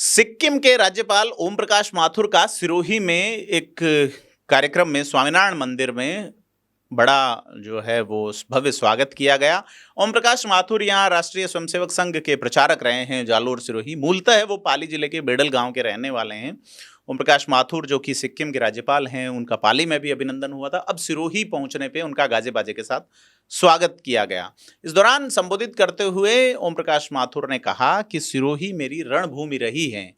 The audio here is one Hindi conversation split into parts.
सिक्किम के राज्यपाल ओम प्रकाश माथुर का सिरोही में एक कार्यक्रम में स्वामीनारायण मंदिर में बड़ा जो है वो भव्य स्वागत किया गया। ओम प्रकाश माथुर यहाँ राष्ट्रीय स्वयंसेवक संघ के प्रचारक रहे हैं जालोर सिरोही। मूलतः है वो पाली जिले के बेडल गांव के रहने वाले हैं। ओम प्रकाश माथुर जो कि सिक्किम के राज्यपाल हैं, उनका पाली में भी अभिनंदन हुआ था। अब सिरोही पहुंचने पे उनका गाजे बाजे के साथ स्वागत किया गया। इस दौरान संबोधित करते हुए ओम प्रकाश माथुर ने कहा कि सिरोही मेरी रणभूमि रही है।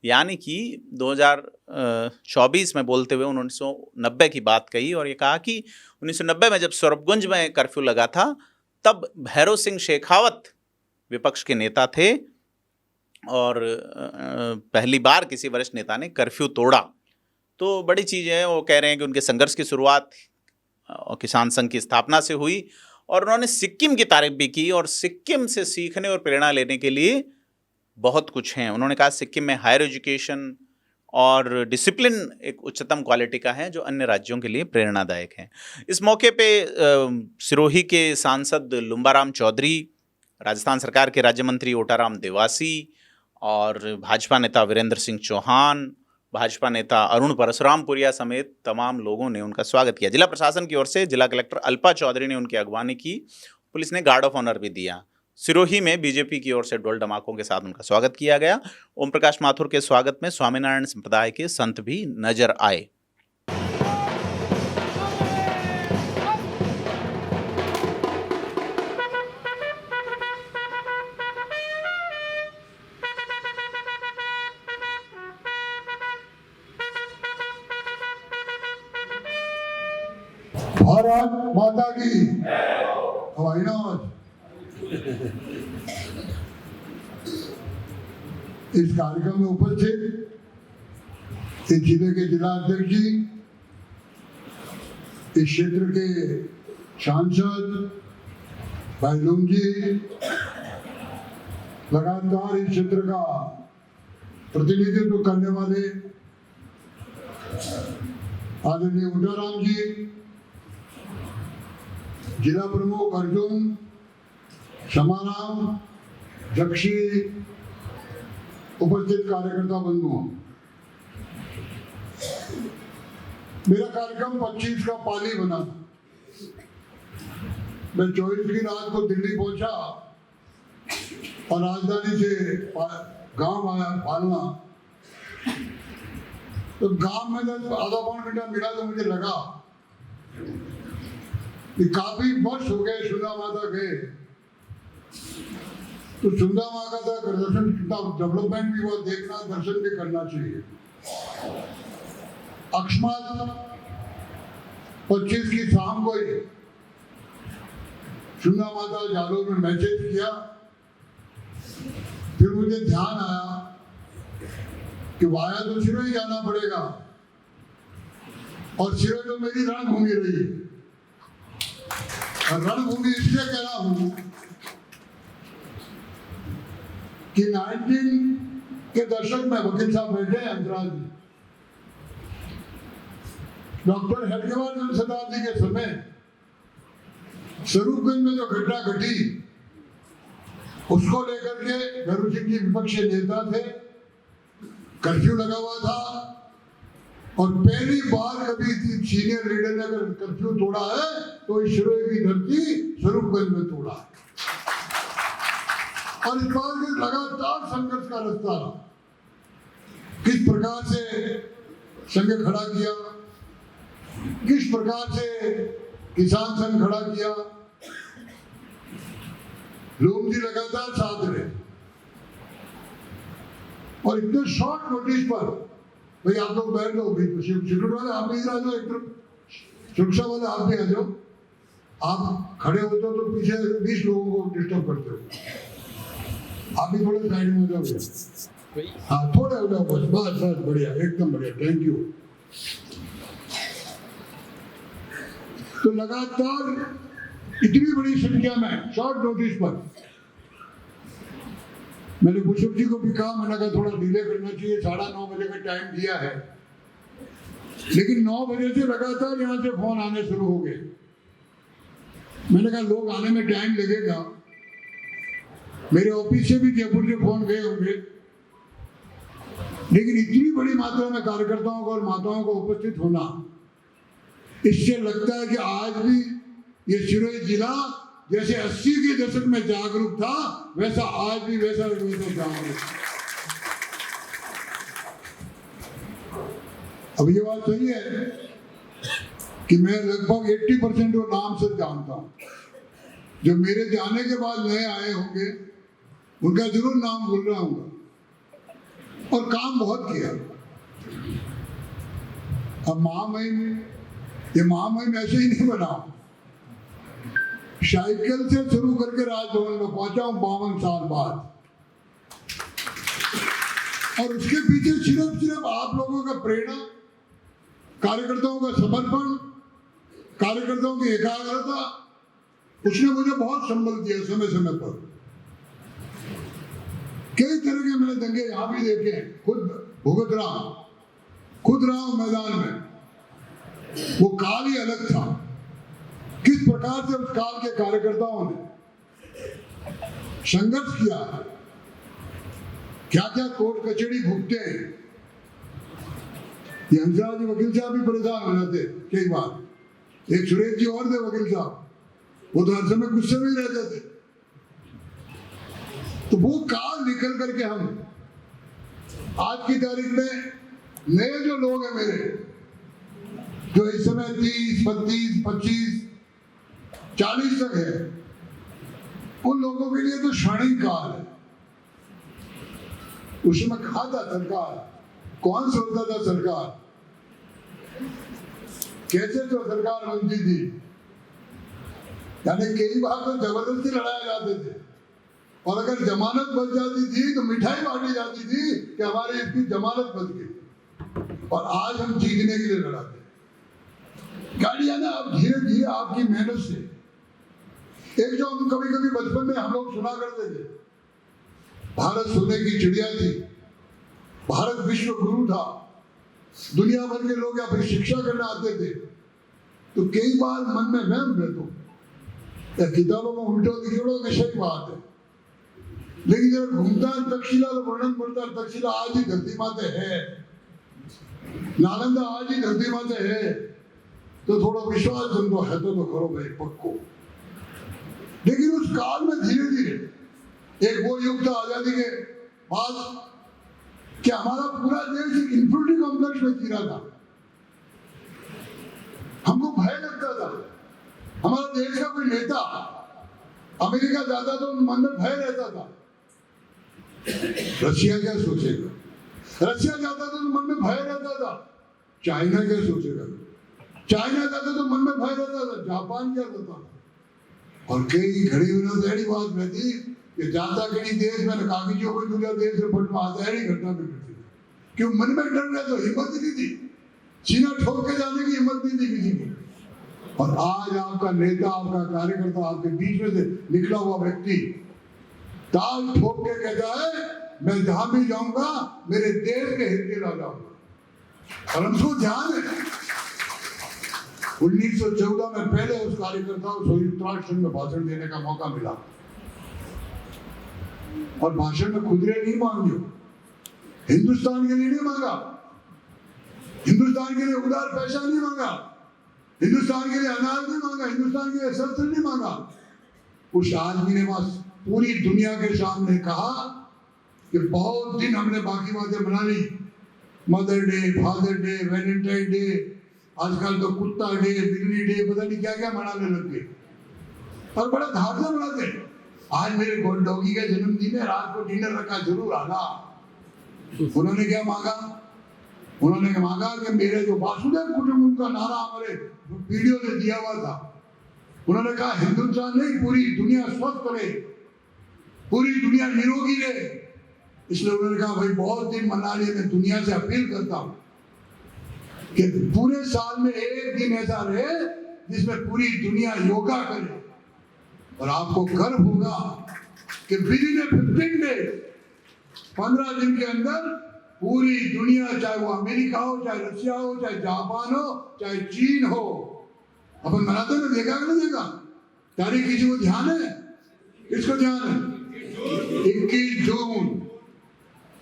यानी कि 2024 में बोलते हुए उन्होंने 1990 की बात कही और ये कहा कि 1990 में जब स्वरूपगंज में कर्फ्यू लगा था तब भैरव सिंह शेखावत विपक्ष के नेता थे और पहली बार किसी वरिष्ठ नेता ने कर्फ्यू तोड़ा। तो बड़ी चीज़ है। वो कह रहे हैं कि उनके संघर्ष की शुरुआत किसान संघ की स्थापना से हुई और उन्होंने सिक्किम की तारीफ भी की और सिक्किम से सीखने और प्रेरणा लेने के लिए बहुत कुछ हैं। उन्होंने कहा सिक्किम में हायर एजुकेशन और डिसिप्लिन एक उच्चतम क्वालिटी का है जो अन्य राज्यों के लिए प्रेरणादायक है। इस मौके पे सिरोही के सांसद लुम्बाराम चौधरी, राजस्थान सरकार के राज्य मंत्री ओटाराम देवासी और भाजपा नेता वीरेंद्र सिंह चौहान, भाजपा नेता अरुण परशुरामपुरिया समेत तमाम लोगों ने उनका स्वागत किया। जिला प्रशासन की ओर से जिला कलेक्टर अल्पा चौधरी ने उनकी अगवानी की। पुलिस ने गार्ड ऑफ ऑनर भी दिया। सिरोही में बीजेपी की ओर से ढोल धमाकों के साथ उनका स्वागत किया गया। ओम प्रकाश माथुर के स्वागत में स्वामीनारायण संप्रदाय के संत भी नजर आए। भारत माता की हवाई नाज। इस कार्यक्रम में उपस्थित इस जिले के जिला अध्यक्ष जी, इस क्षेत्र के सांसद भाई लुंग जी, लगातार इस क्षेत्र का प्रतिनिधित्व करने वाले आदरणीय ओटाराम जी, जिला प्रमुख अर्जुन, समाराम, जक्षी, उपस्थित कार्यकर्ता बंधुओं, मेरा कार्यक्रम 25 का पाली बना। मैं 24 की रात को दिल्ली पहुंचा और राजधानी से गांव आया पालना। तो गांव में जब आधा पौन घंटा मिला तो मुझे लगा कि काफी वर्ष हो गए सुंदा माता गए, तो सुंदा माता का दर्शन कितना डेवलपमेंट भी हुआ, देखना दर्शन भी करना चाहिए। अकस्मात 25 की शाम को ही सुंदा माता जालोर में मैसेज किया। फिर मुझे ध्यान आया कि वाया तो सिरोही जाना पड़ेगा और सिरोही तो मेरी रणभूमि रही है। रणभूमि इसलिए कह रहा हूं कि 19 के दशक में वकील साहब बैठे हैं अंतराल जी, डॉक्टर हेडगेवार शताब्दी के समय स्वरूपगंज में जो घटना घटी उसको लेकर के भैरव सिंह जी विपक्षी नेता थे। कर्फ्यू लगा हुआ था और पहली बार कभी सीनियर लीडर ने अगर कर्फ्यू तोड़ा है तो इस सिरोही की धरती स्वरूपगंज में तोड़ा है। और इस बार के लगातार संघर्ष का रास्ता किस प्रकार से संघ खड़ा किया, किस प्रकार से किसान संघ खड़ा किया, लोग जी लगातार साथ रहे और इतने शॉर्ट नोटिस पर भाई आप लोग बैठ लो, सिक्योरिटी वाले आप भी आ जाओ, एक तरफ सुरक्षा वाले आप भी आ जाओ। आप खड़े होते हो तो पीछे 20 लोगों को डिस्टर्ब करते हो, आप भी थोड़े साइड में हो जाओगे। हाँ थोड़े हो जाओ बस, बस बस, बढ़िया, एकदम बढ़िया, थैंक यू। तो लगातार इतनी बड़ी संख्या में शॉर्ट नोटिस पर मैंने बुशुक जी को भी कहा, मैंने कहा थोड़ा डिले करना चाहिए, 9:30 बजे का टाइम दिया है, लेकिन 9 बजे से लगातार यहाँ से फोन आने शुरू हो गए। मैंने कहा लोग आने में टाइम लगेगा, मेरे ऑफिस से भी जयपुर से फोन गए होंगे लेकिन इतनी बड़ी मात्रा में कार्यकर्ताओं को और माताओं को उपस्थित होना, इससे लगता है कि आज भी ये सिरोही जिला जैसे 80 के दशक में जागरूक था, वैसा आज भी वैसा जागरूक। अब ये बात सही है कि मैं लगभग 80% को नाम से जानता हूं। जो मेरे जाने के बाद नए आए होंगे उनका जरूर नाम भूल रहा हूँ, और काम बहुत किया। अब महामहिम, ये महामहिम ऐसे ही नहीं बना। साइकिल से शुरू करके राजभवन में पहुंचा हूं 52 साल बाद, और उसके पीछे सिर्फ आप लोगों का प्रेरणा, कार्यकर्ताओं का समर्पण, कार्यकर्ताओं की एकाग्रता, उसने मुझे बहुत संबल दिया समय समय पर। कई तरह के मैंने दंगे यहां भी देखे, खुद भुगत रहा हूं मैदान में। वो काल ही अलग था। किस प्रकार से उस काल के कार्यकर्ताओं ने संघर्ष किया, क्या क्या कोर्ट कचहरी भुगते हैं। ये हंसराज जी वकील साहब भी परेशान हो जाते कई बार। एक सुरेश जी और थे वकील साहब, वो तो हर समय गुस्से में ही रहते थे। तो वो काल निकल करके हम आज की तारीख में नए जो लोग हैं मेरे, जो इस समय 30, 32, 25, 40 तक है, उन लोगों के लिए तो क्षणिक काल है। उस समय कहा था सरकार, कौन सोचता था सरकार, कैसे तो सरकार बनती थी। यानी कई बार तो जबरदस्ती लड़ाए जाते थे, और अगर जमानत बच जाती थी तो मिठाई बांटी जाती थी कि हमारी इसकी जमानत बच गई। और आज हम जीतने के लिए लड़ाते। गाड़ियां ना अब धीरे धीरे आपकी मेहनत से, एक जो हम कभी कभी बचपन में हम लोग सुना करते थे, भारत सोने की चिड़िया थी, भारत विश्व गुरु था, दुनिया भर के लोग यहाँ पर शिक्षा करने आते थे। तो कई बार मन में वहम रहता, किताबों में उल्टो लिखो कि सही बात है, लेकिन जब घूमता है तक्षशिला तो वर्णन पड़ता है, तक्षशिला आज ही धरती माते है, नालंदा आज ही धरती माते है, तो थोड़ा विश्वास जन है तो करो भाई पक्को। लेकिन उस काल में धीरे धीरे एक वो युग था आजादी के बाद कि हमारा पूरा देश एक इंफिनिटी कॉम्प्लेक्स में जी रहा था। हमको भय लगता था, हमारा देश का कोई नेता अमेरिका जाता तो मन में भय रहता था, रशिया क्या सोचेगा, रशिया जाता तो मन में भय रहता था, चाइना क्या सोचेगा, चाइना जाता तो मन में भय रहता था, जापान क्या रहता था। और कई घड़ी हुई बात रहती कि जाता कहीं देश में कागजों को दूसरा देश से फटवा ऐसी घटना भी घटती, क्यों मन में डर रहे तो हिम्मत नहीं थी, सीना ठोक के जाने की हिम्मत नहीं थी किसी की। और आज आपका नेता, आपका कार्यकर्ता, आपके बीच में से निकला हुआ व्यक्ति ताल ठोक के कहता है मैं जहां भी जाऊंगा मेरे देश के हित के ला जाऊंगा। और हमको ध्यान है 1914 में पहले उस कार्यकर्ता को संयुक्त राष्ट्र में भाषण देने का मौका मिला, और भाषण में खुदरे नहीं मांगी, हिंदुस्तान के लिए नहीं मांगा, हिंदुस्तान के लिए उदार पैसा नहीं मांगा, हिंदुस्तान के लिए अनाज नहीं मांगा, हिंदुस्तान के लिए शस्त्र नहीं मांगा। उस आदमी ने बस पूरी दुनिया के सामने कहा कि बहुत दिन हमने बाकी बातें मना ली, mother day, father day, Valentine day, आजकल तो कुत्ता डे, बिल्ली डे, पता नहीं क्या क्या मनाने लग गए, और बड़ा धार से मनाते। आज मेरे डॉगी का जन्मदिन है, रात को डिनर रखा, जरूर आना। उन्होंने क्या मांगा, उन्होंने मांगा कि मेरे जो वासुदेव कुटुंबकम का नारा हमारे वीडियो ने दिया हुआ था, उन्होंने कहा हिंदुस्तान नहीं पूरी दुनिया स्वस्थ रहे, पूरी दुनिया निरोगी रहे। इसलिए उन्होंने कहा भाई बहुत दिन मना लिए, मैं दुनिया से अपील करता हूं कि पूरे साल में एक दिन ऐसा रहे जिसमें पूरी दुनिया योगा करे, और आपको गर्व होगा कि विदिन 15 डेज, 15 दिन के अंदर पूरी दुनिया, चाहे वो अमेरिका हो, चाहे रशिया हो, चाहे जापान हो, चाहे चीन हो, अपन मनाते हुए देखा कि नहीं देखा? तारीख किसी को ध्यान है? किसको ध्यान है? 21 जून।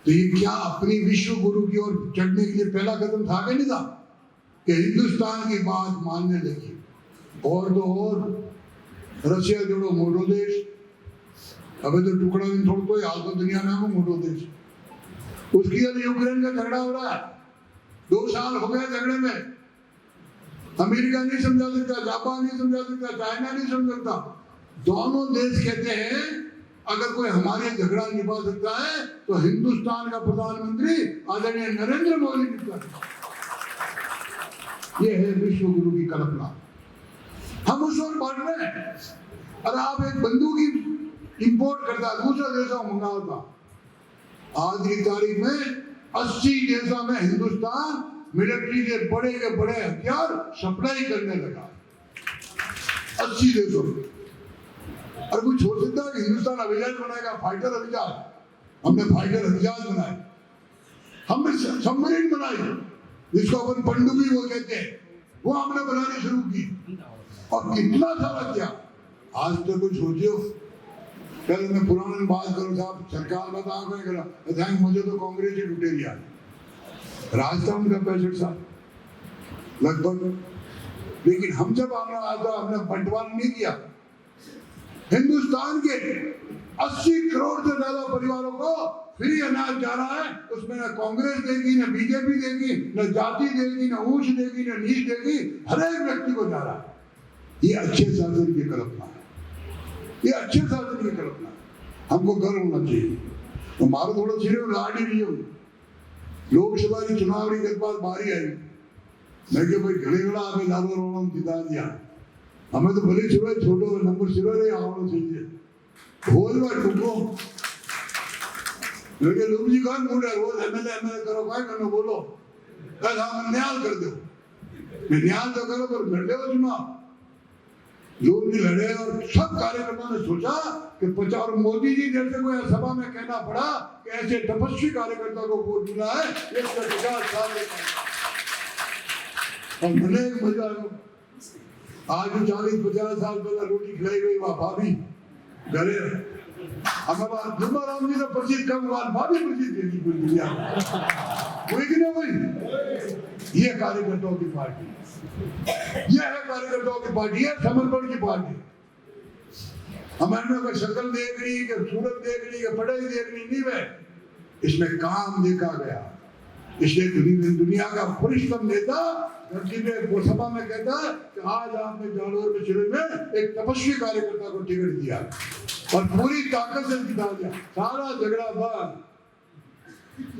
तो ये क्या अपनी विश्व गुरु की ओर चढ़ने के लिए पहला कदम था कि नहीं था कि हिंदुस्तान की बात मानने लगी? और तो और रशिया जोड़ो मोटो देश, अबे तो टुकड़ा नहीं छोड़ कोई हाल तो दुनिया में वो मोटो देश। उसकी वजह यूक्रेन का झगड़ा हो रहा है, 2 साल हो गए झगड़े में। अमेरिका नहीं समझा सकता, जापान नहीं समझा सकता, चाइना नहीं समझ सकता। दोनों देश कहते हैं अगर कोई हमारे झगड़ा निभा सकता है तो हिंदुस्तान का प्रधानमंत्री आदरणीय नरेंद्र मोदी निभा सकता है। ये है विश्व गुरु की कल्पना। हम उस ओर बढ़ रहे हैं। अरे आप एक बंदूक इंपोर्ट करता दूसरे देशों में मंगाता, आज की तारीख में 80 देशों में हिंदुस्तान मिलिट्री के बड़े हथियार सप्लाई करने लगा। 80 देशों में। और कोई छोड़ सकता है कि हिंदुस्तान हवाई बनाएगा, फाइटर हवाई? हमने फाइटर हवाई बनाए, हमने सबमरीन बनाई जिसको अपन पनडुब्बी वो कहते हैं, वो हमने बनानी शुरू की। और कितना सारा क्या आज तो कुछ सोचियो। पहले मैं पुराने बात करूं साहब, सरकार बता करा मुझे तो कांग्रेस ही लुटेरी आ राजस्थान का 65 साल लगभग। लेकिन हम जब हमने बंटवारा नहीं किया, हिंदुस्तान के 80 करोड़ से ज्यादा परिवारों को फ्री अनाज जा रहा है। उसमें न कांग्रेस देगी, न बीजेपी देगी, न जाति देगी, न ऊंच देगी, न नीच देगी, हर एक व्यक्ति को जा रहा है। ये अच्छे शासन की कल्पना है, ये अच्छे शासन की कल्पना है। हमको गर्व होना चाहिए। तो मारो थोड़ा सिरे लाड़ी नहीं हो। लोकसभा की चुनाव के बाद बारी आई, मैं क्या भाई घड़े घड़ा हमें लालो रोड़ा जिता दिया। हमें तो भले सिरो छोटो नंबर सिरो रहे आवड़ो चाहिए बोल बार टुको लेकिन लोग जी कौन मूड है रोज एमएलए करो काय करना बोलो कल हम न्याय कर दो। मैं न्याय तो करो पर लड़ लो चुनाव। लोग भी लड़े और सब कार्यकर्ताओं ने सोचा कि 50 और मोदी जी जैसे कोई सभा में कहना पड़ा कि ऐसे तपस्वी कार्यकर्ता को वोट मिला है 150 साल और मैंने एक मजा आज 40-50 साल पहले रोटी खिलाई गई वहां भाभी घरे हमारा राम जी का प्रसिद्ध कम हुआ भाभी प्रसिद्ध थी पूरी दुनिया वही कि नहीं वही। ये कार्यकर्ताओं की पार्टी, ये है कार्यकर्ताओं की पार्टी, है समर्पण की पार्टी। हमारे कोई शक्ल देख रही कि सूरत देख रही कि पढ़ाई देख रही नहीं है, इसमें काम देखा गया। इसलिए दुनिया का वरिष्ठ नेता वो सभा में कहता है कि आज आपने जालोर में शिविर में एक तपस्वी कार्यकर्ता को टिकट दिया और पूरी ताकत से जिता दिया। सारा झगड़ा बंद,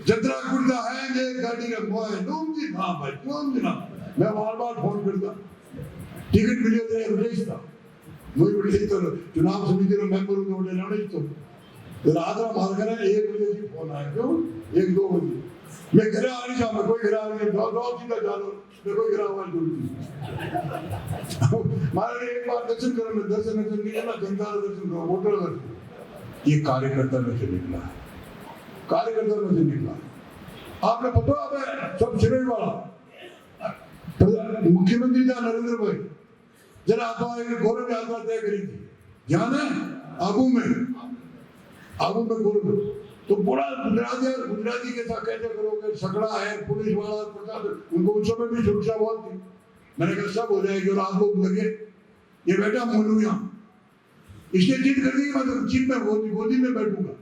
जतरा कुर्ता है जे गाड़ी का मोह तुम जी हां भाई तुम जी ना मैं बार-बार फोन करता टिकट मिले तो रेस था मुझे बड़ी तो चुनाव समिति के मेंबर को बोले ना तो रात में मार कर 1 बजे से फोन आया क्यों 1-2 बजे मैं घर आ नहीं जाऊंगा कोई घर आ नहीं दो सीधा जानो मैं कोई घर आवाज बोलती मारे एक बार दर्शन करो मैं दर्शन नहीं करना जनता दर्शन करो वोटर दर्शन। ये कार्यकर्ता में से निकला, कार्यकर्ता में से निकला। आपने पता है सब शिविर वाला मुख्यमंत्री था नरेंद्र भाई जरा आप गौरव यात्रा तय करी थी ध्यान है आबू में गौरव तो पूरा गुजराती के साथ कैसे करोगे सकड़ा है पुलिस वाला प्रशासन उनको उस समय भी सुरक्षा बहुत थी। मैंने कहा सब हो जाएगी और आप लोग लगे ये बेटा मोनू यहाँ इसने जीत कर दी मैं तो जीप में गोदी में बैठूंगा।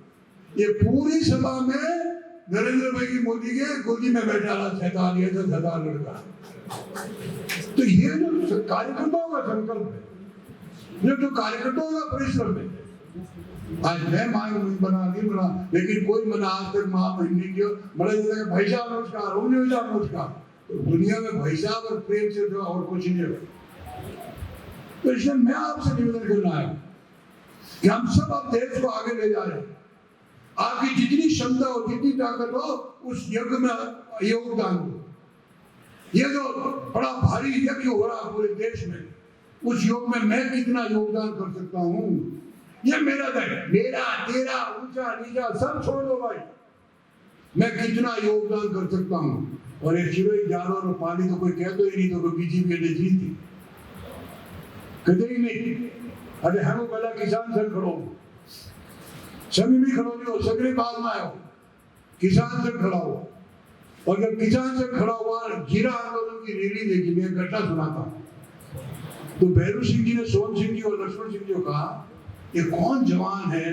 ये पूरी सभा में नरेंद्र भाई की मोदी के गोदी में बैठा रहा शैतान ये तो शैतान लड़का। तो ये जो कार्यकर्ताओं का संकल्प है ये जो कार्यकर्ताओं का परिश्रम है। आज मैं बना नहीं बना लेकिन कोई मना आज तक महामहिनी की बड़े भाई साहब नमस्कार उन्हें साहब नमस्कार। तो दुनिया में भाई साहब और प्रेम से जो और कुछ नहीं है। तो इसलिए मैं आपसे निवेदन करना है कि हम सब अब देश को आगे ले जा रहे हैं। आपकी जितनी क्षमता हो जितनी ताकत हो उस यज्ञ में योगदान दो। ये जो बड़ा भारी यज्ञ हो रहा है पूरे देश में उस योग में मैं कितना योगदान कर सकता हूँ ये मेरा मेरा तेरा ऊंचा नीचा सब छोड़ दो भाई मैं कितना योगदान कर सकता हूँ। और ये शिरोई जालोर और पानी तो कोई कहते ही नहीं तो कोई बीजेपी ने जीती कहते ही नहीं। अरे हम पहला किसान संघ खड़ो सभी भी खड़ो नहीं हो सगरे बाद में आयो किसान से खड़ा हुआ, और जब किसान से खड़ा हुआ जीरा आंदोलन की रैली देखी, मैं घटना सुनाता हूँ। तो भैरू सिंह जी ने सोहन सिंह जी और लक्ष्मण सिंह जी को कहा, ये कौन जवान है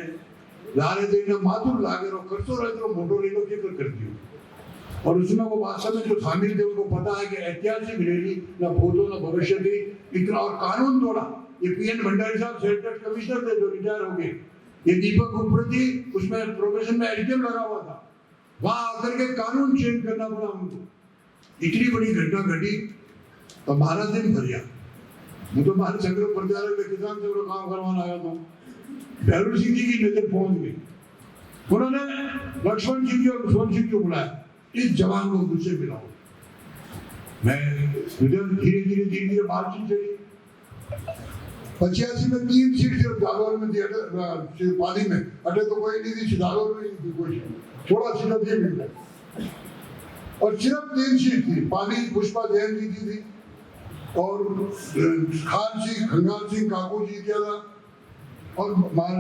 लारे देना माथुर लागे रो करसो रहे तो मोटो ले लो क्या कर दियो। और उसमें वो वास्तव में जो शामिल थे उनको पता है कि ऐतिहासिक रैली न भूतो न भविष्य थी, इतना और कानून तोड़ा। ये पीएन भंडारी साहब सेक्रेटरी कमिश्नर थे जो रिटायर हो गए, ये दीपक उप्रति उसमें प्रोफेशन में एडीएम लगा हुआ था, वहां आकर के कानून चेंज करना पड़ा उनको। इतनी बड़ी घटना घटी तो 12 दिन भर गया। मैं तो बाहर संग्रह प्रत्यालय में किसान से काम करवाना आया था। भैरू सिंह जी की नजर पहुंच गई, उन्होंने लक्ष्मण सिंह जी और सोहन सिंह को बुलाया, इस जवान को मुझसे मिलाओ। मैं धीरे धीरे बातचीत चली। 85 में 3 सीट सिर्फ जालौर में थी, पाली में अटे तो कोई नहीं थी, जालौर में नहीं थी कोई, थोड़ा सीट ये मिल गया। और सिर्फ 3 सीट थी, पाली पुष्पा जैन जीती थी और खान सिंह खंगाल सिंह काकू जीत गया था, और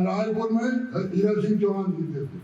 रायपुर में हीरा सिंह चौहान जीते थे।